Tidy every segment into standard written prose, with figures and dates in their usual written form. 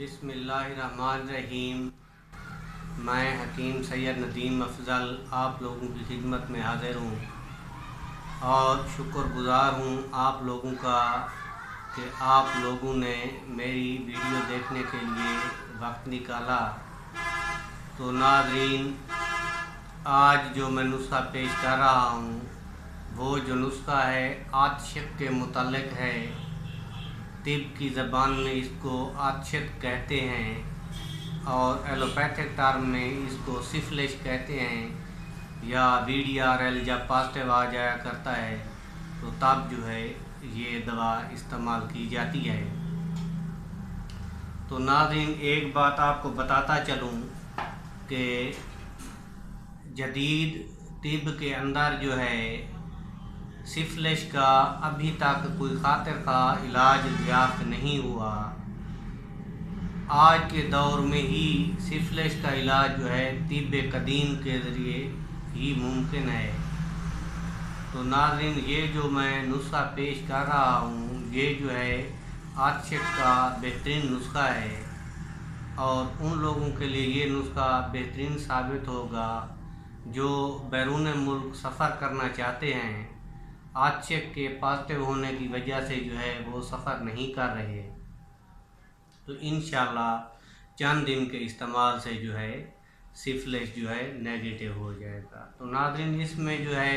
بسم اللہ الرحمن الرحیم۔ میں حکیم سید ندیم افضل آپ لوگوں کی خدمت میں حاضر ہوں اور شکر گزار ہوں آپ لوگوں کا کہ آپ لوگوں نے میری ویڈیو دیکھنے کے لیے وقت نکالا۔ تو ناظرین، آج جو میں نسخہ پیش کر رہا ہوں وہ جو نسخہ ہے عاطشت کے متعلق ہے۔ طب کی زبان میں اس کو عاطشت کہتے ہیں اور ایلوپیتھک ٹرم میں اس کو سفلش کہتے ہیں، یا VDRL جب پازیٹیو آ جایا کرتا ہے تو تب جو ہے یہ دوا استعمال کی جاتی ہے۔ تو ناظرین، ایک بات آپ کو بتاتا چلوں کہ جدید طب کے اندر جو ہے سفلش کا ابھی تک کوئی خاطر کا علاج دریافت نہیں ہوا۔ آج کے دور میں ہی سفلش کا علاج جو ہے طب قدیم کے ذریعے ہی ممکن ہے۔ تو ناظرین، یہ جو میں نسخہ پیش کر رہا ہوں یہ جو ہے عاطشت کا بہترین نسخہ ہے اور ان لوگوں کے لیے یہ نسخہ بہترین ثابت ہوگا جو بیرون ملک سفر کرنا چاہتے ہیں، عاطشت کے پازیٹیو ہونے کی وجہ سے جو ہے وہ سفر نہیں کر رہے۔ تو انشاءاللہ چند دن کے استعمال سے جو ہے سفلش جو ہے نیگیٹو ہو جائے گا۔ تو ناظرین، اس میں جو ہے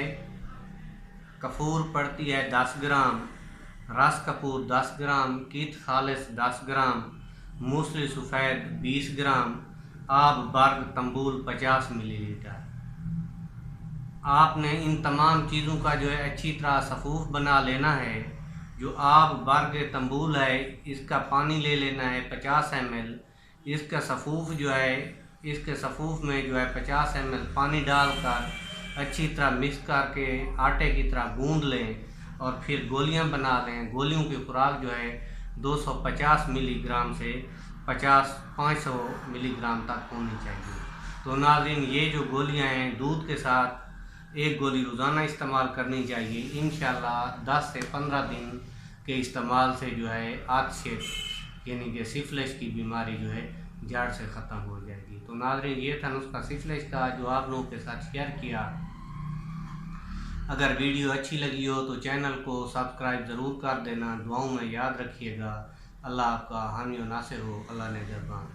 کپور پڑتی ہے 10 گرام، رس کپور 10 گرام، کیت خالص 10 گرام، موسلی سفید 20 گرام، آب برگ تنبول 50 ملی لیٹر۔ آپ نے ان تمام چیزوں کا جو ہے اچھی طرح صفوف بنا لینا ہے۔ جو آب برگ تنبول ہے اس کا پانی لے لینا ہے 50 ml۔ اس کا صفوف جو ہے اس کے صفوف میں جو ہے 50 ml پانی ڈال کر اچھی طرح مکس کر کے آٹے کی طرح گوندھ لیں اور پھر گولیاں بنا لیں۔ گولیوں کی خوراک جو ہے 250 ملی گرام سے 500 ملی گرام تک ہونی چاہیے۔ تو ناظرین، یہ جو گولیاں ہیں دودھ کے ساتھ ایک گولی روزانہ استعمال کرنی چاہیے۔ انشاءاللہ 10 سے 15 دن کے استعمال سے جو ہے عاطشت یعنی کہ سفلش کی بیماری جو ہے جڑ سے ختم ہو جائے گی۔ تو ناظرین، یہ تھا نسخہ سفلش کا جو آپ لوگوں کے ساتھ شیئر کیا۔ اگر ویڈیو اچھی لگی ہو تو چینل کو سبسکرائب ضرور کر دینا۔ دعاؤں میں یاد رکھیے گا۔ اللہ آپ کا حامی و ناصر ہو۔ اللہ نگہبان۔